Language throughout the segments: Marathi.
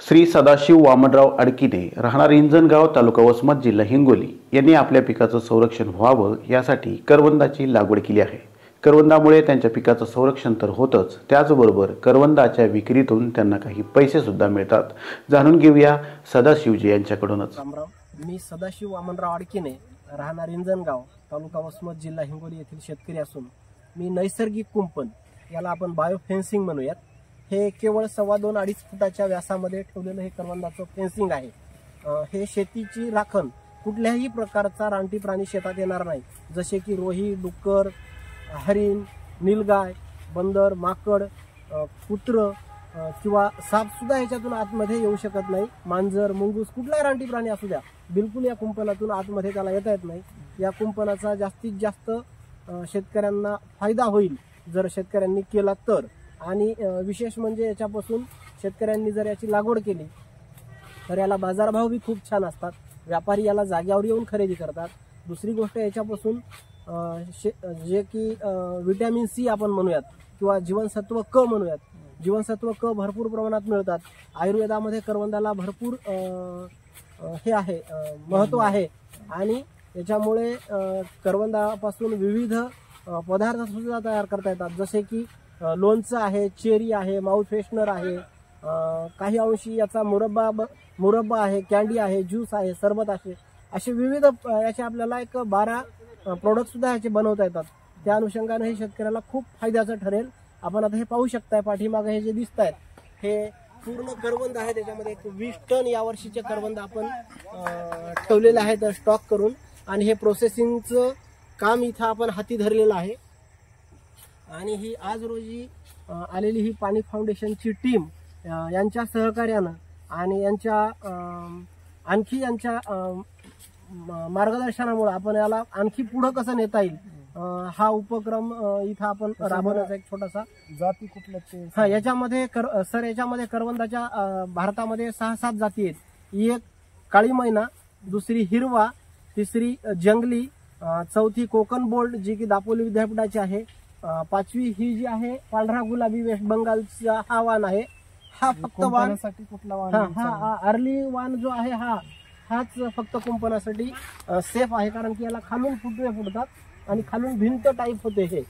श्री सदाशिव वामनराव अडकीने राहणार इंजनगाव तालुका वसमत जिल्हा हिंगोली यांनी आपल्या पिकाचं संरक्षण व्हावं यासाठी करवंदाची लागवड केली आहे। करवंदामुळे त्यांच्या पिकाचं संरक्षण तर होतच, त्याचबरोबर करवंदाच्या विक्रीतून त्यांना काही पैसे सुद्धा मिळतात। जाणून घेऊया सदाशिवजी यांच्याकडूनच। मी सदाशिव वामनराव अडकीने राहणार इंजनगाव तालुका वसमत जिल्हा हिंगोली येथील शेतकरी असून मी नैसर्गिक कुंपण याला आपण बायो फेन्सिंग म्हणूयात, हे केवळ 2.25 फुटाच्या व्यासामध्ये ठेवलेलं हे करवंदाचं फेन्सिंग आहे। हे शेतीची राखण कुठल्याही प्रकारचा रानटी प्राणी शेतात येणार नाही, जसे की रोही, डुक्कर, हरिण, नीलगाय, बंदर, माकड, कुत्र किंवा साप सुद्धा याच्यातून आतमध्ये येऊ शकत नाही। मांजर, मुंगूस, कुठलाही रानटी प्राणी असू द्या, बिलकुल या कुंपणातून आतमध्ये त्याला येता येत नाही। या कुंपणाचा जास्तीत जास्त शेतकऱ्यांना फायदा होईल जर शेतकऱ्यांनी केला तर। आणि विशेष म्हणजे याच्यापासून शेतकऱ्यांनी जर याची लागवड केली तर याला बाजारभाव भी खूप छान असतात, व्यापारी याला जाग्यावर येऊन खरेदी करतात। दुसरी गोष्ट, याच्यापासून जे की विटॅमिन सी आपण म्हणूयात किंवा जीवनसत्व क म्हणूयात, जीवनसत्व क भरपूर प्रमाणात मिळतात। आयुर्वेदामध्ये करवंदाला भरपूर हे आहे, महत्त्व आहे। आणि याच्यामुळे करवंदापासून विविध पदार्थ सुद्धा तयार करता येतात, जसे की लोणचं आहे, चेरी आहे, माउथ फ्रेशनर आहे, काही अंशी याचा मुरब्बा आहे, कॅन्डी आहे, ज्यूस आहे, सरबत आहे, असे विविध याचे आपल्याला 12 प्रोडक्ट सुद्धा याचे बनवता येतात। त्या अनुषंगाने हे शेतकऱ्याला खूप फायद्याचं ठरेल। आपण आता हे पाहू शकताय, पाठीमागे हे जे दिसत आहेत हे पूर्ण करवंद आहे। त्याच्यामध्ये 20 टन यावर्षीचे करवंद आपण ठेवलेले आहेत स्टॉक करून, आणि हे प्रोसेसिंगचं काम इथं आपण हाती धरलेलं आहे। आणि ही आज रोजी आलेली ही पाणी फाउंडेशनची टीम यांच्या सहकार्यानं आणि यांच्या मार्गदर्शनामुळे आपण याला आणखी पुढे कसं नेता येईल हा उपक्रम इथं आपण राबवण्याचा एक छोटासा। जाती कुठल्या ते? हा, याच्यामध्ये याच्यामध्ये करवंदाच्या भारतामध्ये 6-7 जाती आहेत। एक काळी मैना, दुसरी हिरवा, तिसरी जंगली, चौथी कोकण बोल्ड जी की दापोली विद्यापीठाची आहे, 5वी ही जी आहे पांढरा गुलाबी वेस्ट बंगालचा हा वाण आहे। हा फक्त वाणासाठी कुठला वाण? हा अर्ली वाण जो आहे हाच फक्त कुंपणासाठी सेफ आहे, कारण की याला खालून फुटवे फुटतात आणि खालून भिंत टाईप होते। हे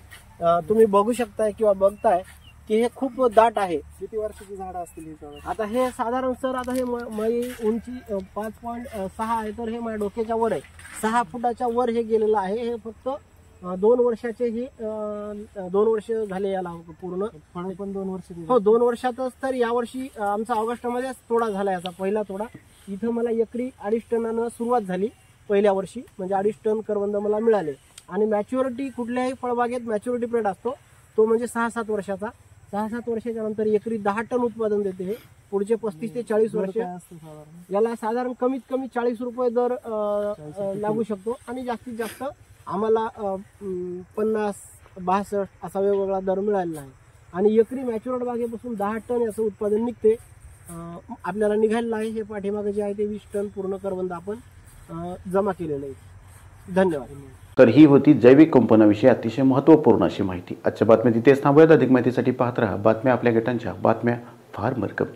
तुम्ही बघू शकताय किंवा बघताय की हे खूप दाट आहे। किती वर्षाची झाडं असतील? आता हे साधारण सर, आता हे माझी उंची 5.6 आहे, तर हे माझ्या डोक्याच्या वर आहे। 6 फुटाच्या वर हे गेलेलं आहे। हे फक्त 2 वर्षाचे ही 2 वर्ष झाले याला पूर्ण। फळ पण 2 वर्ष? हो, 2 वर्षातच। तर यावर्षी आमचा ऑगस्टमध्येच तोडा झाला याचा पहिला तोडा। इथं मला एकरी 2.5 टनानं सुरुवात झाली पहिल्या वर्षी, म्हणजे 2.5 टन करवंद मला मिळाले। आणि मॅच्युरिटी कुठल्याही फळबागेत मॅच्युरिटी पिरियड असतो तो म्हणजे 6-7 वर्षाचा। 6-7 वर्षाच्या नंतर एकरी 10 टन उत्पादन देते हे। पुढचे 35 ते 40 वर्ष याला साधारण कमीत कमी 40 रुपये दर लागू शकतो, आणि जास्तीत जास्त आम्हाला 50-62 असा वेगवेगळा दर मिळालेला आहे। आणि एकरी मॅच्युअर्ड बागेपासून 10 टन याचं उत्पादन निघते, आपल्याला निघालेलं आहे। हे पाठीमागे जे आहे ते 20 टन पूर्ण करवंद आपण जमा केलेलं आहे। धन्यवाद। तर ही होती जैविक कुंपणाविषयी अतिशय महत्त्वपूर्ण अशी माहिती। आजच्या बातम्या तिथेच थांबूयात। अधिक माहितीसाठी पाहत राहा बातम्या आपल्या गटांच्या, बातम्या फार्मर कपच्या।